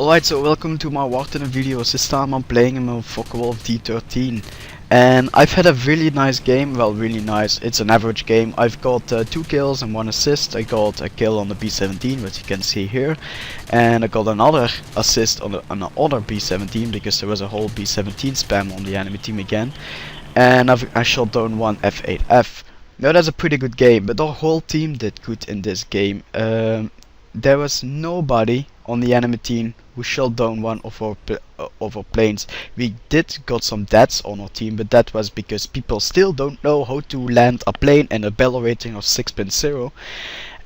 Alright, so welcome to my Warten videos. This time I'm playing in my FW-190 D13. And I've had a really nice game, well really nice, it's an average game. I've got 2 kills and 1 assist. I got a kill on the B17, which you can see here. And I got another assist on another B17, because there was a whole B17 spam on the enemy team again. And I shot down one F8F. Now that's a pretty good game, but our whole team did good in this game. There was nobody on the enemy team who shot down one of our planes. We did got some deaths on our team, but that was because people still don't know how to land a plane and a bell rating of 6.0,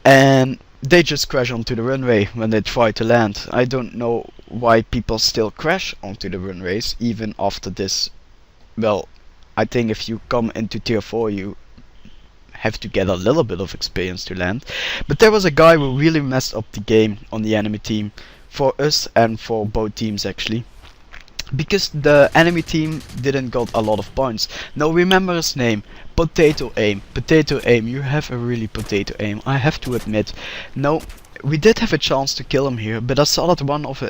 and they just crash onto the runway when they try to land. I don't know why people still crash onto the runways even after this. Well, I think if you come into tier 4 you have to get a little bit of experience to land. But there was a guy who really messed up the game on the enemy team, for us and for both teams actually, because the enemy team didn't got a lot of points. Now remember his name, Potato Aim. Potato Aim, you have a really potato aim, I have to admit. Now we did have a chance to kill him here, but I saw that one of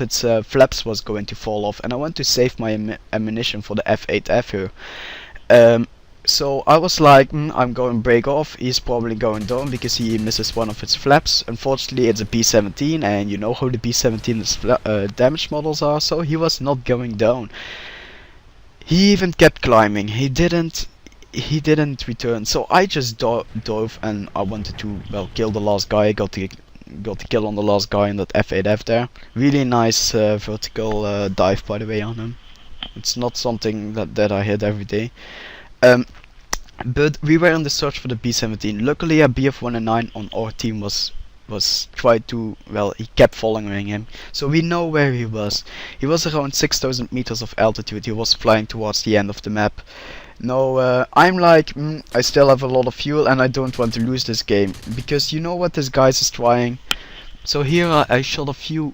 its flaps was going to fall off, and I want to save my ammunition for the F8F here. So I was like, I'm going to break off. He's probably going down because he misses one of its flaps. Unfortunately it's a B17, and you know how the B17's damage models are, so he was not going down. He even kept climbing. He didn't return. So I just dove and I wanted to, well, kill the last guy. I got the kill on the last guy in that F8F there. Really nice vertical dive, by the way, on him. It's not something that I hit every day. But we were on the search for the B17. Luckily a BF-190 on our team was tried to, well, he kept following him, so we know where he was. He was around 6,000 meters of altitude. He was flying towards the end of the map. Now I'm like, I still have a lot of fuel and I don't want to lose this game, because you know what this guy is trying. So here I shot a few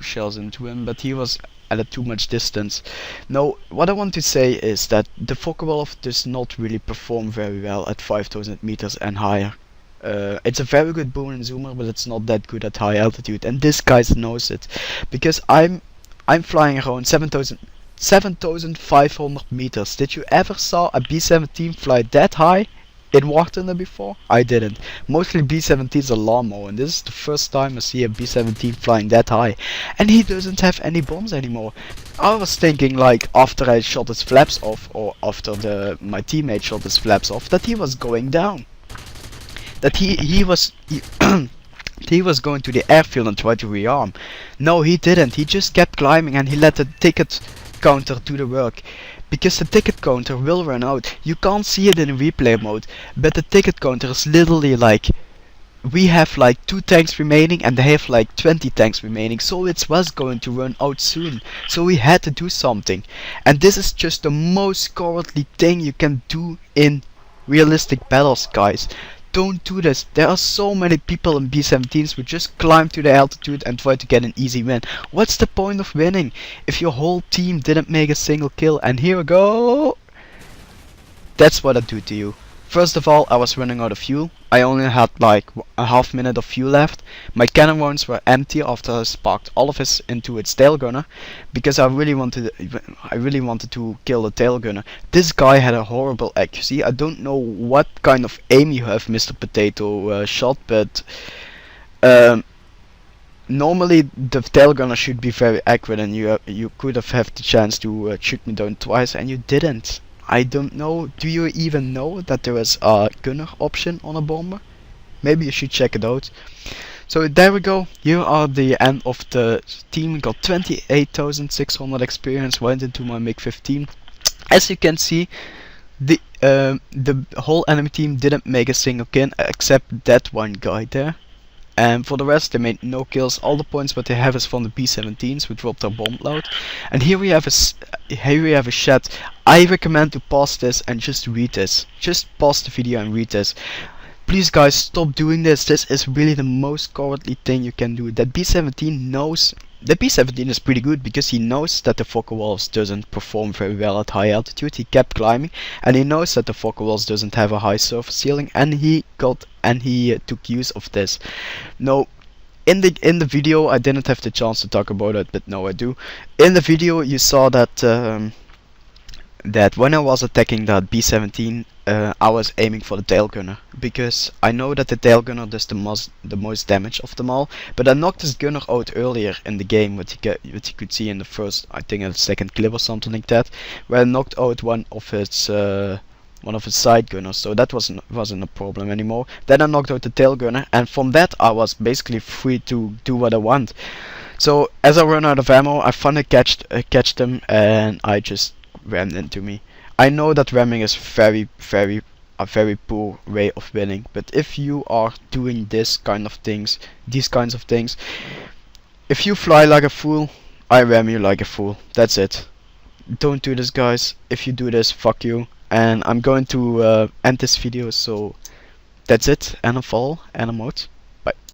shells into him, but he was at a too much distance. Now what I want to say is that the Focke-Wulf does not really perform very well at 5,000 meters and higher. It's a very good boom and zoomer, but it's not that good at high altitude, and this guy knows it, because I'm flying around 7,500 meters. Did you ever saw a B-17 fly that high in War Thunder before? I didn't. Mostly B-17's a lawnmower, and this is the first time I see a B-17 flying that high. And he doesn't have any bombs anymore. I was thinking, like, after I shot his flaps off, or after my teammate shot his flaps off, that he was going down. That he was he was going to the airfield and try to rearm. No, he didn't. He just kept climbing and he let the ticket counter do the work. Because the ticket counter will run out. You can't see it in replay mode, but the ticket counter is literally like, we have like 2 tanks remaining and they have like 20 tanks remaining, so it was going to run out soon. So we had to do something, and this is just the most cowardly thing you can do in realistic battles, guys. Don't do this. There are so many people in B-17s who just climb to the altitude and try to get an easy win. What's the point of winning if your whole team didn't make a single kill? And here we go. That's what I do to you. First of all, I was running out of fuel. I only had like a half minute of fuel left. My cannon rounds were empty after I sparked all of it into its tail gunner, because I really wanted to kill the tail gunner. This guy had a horrible accuracy. I don't know what kind of aim you have, Mr. Potato Shot, but normally the tail gunner should be very accurate, and you could have had the chance to shoot me down twice, and you didn't. I don't know, do you even know that there is a gunner option on a bomber? Maybe you should check it out. So there we go, here are the end of the team. Got 28,600 experience, went into my MiG-15. As you can see, the whole enemy team didn't make a single kill except that one guy there. And for the rest they made no kills. All the points what they have is from the B-17s who dropped their bomb load. And here we have a chat. I recommend to pause this and just read this. Just pause the video and read this. Please guys, stop doing this. This is really the most cowardly thing you can do. That B-17 knows. The B-17 is pretty good because he knows that the Focke-Wulf doesn't perform very well at high altitude. He kept climbing, and he knows that the Focke-Wulf doesn't have a high surface ceiling, and he took use of this. Now, in the video, I didn't have the chance to talk about it, but now I do. In the video, you saw that that when I was attacking that B-17, I was aiming for the tail gunner because I know that the tail gunner does the most damage of them all. But I knocked this gunner out earlier in the game, what you could see in the first, I think, the second clip or something like that, where I knocked out one of its side gunners, so that wasn't a problem anymore. Then I knocked out the tail gunner, and from that I was basically free to do what I want. So as I run out of ammo, I finally catch them, and I just rammed into me. I know that ramming is a very poor way of winning, but if you are doing these kinds of things, if you fly like a fool, I ram you like a fool. That's it. Don't do this, guys. If you do this, fuck you. And I'm going to end this video, so that's it. And I'm fall, and I'm out. Bye.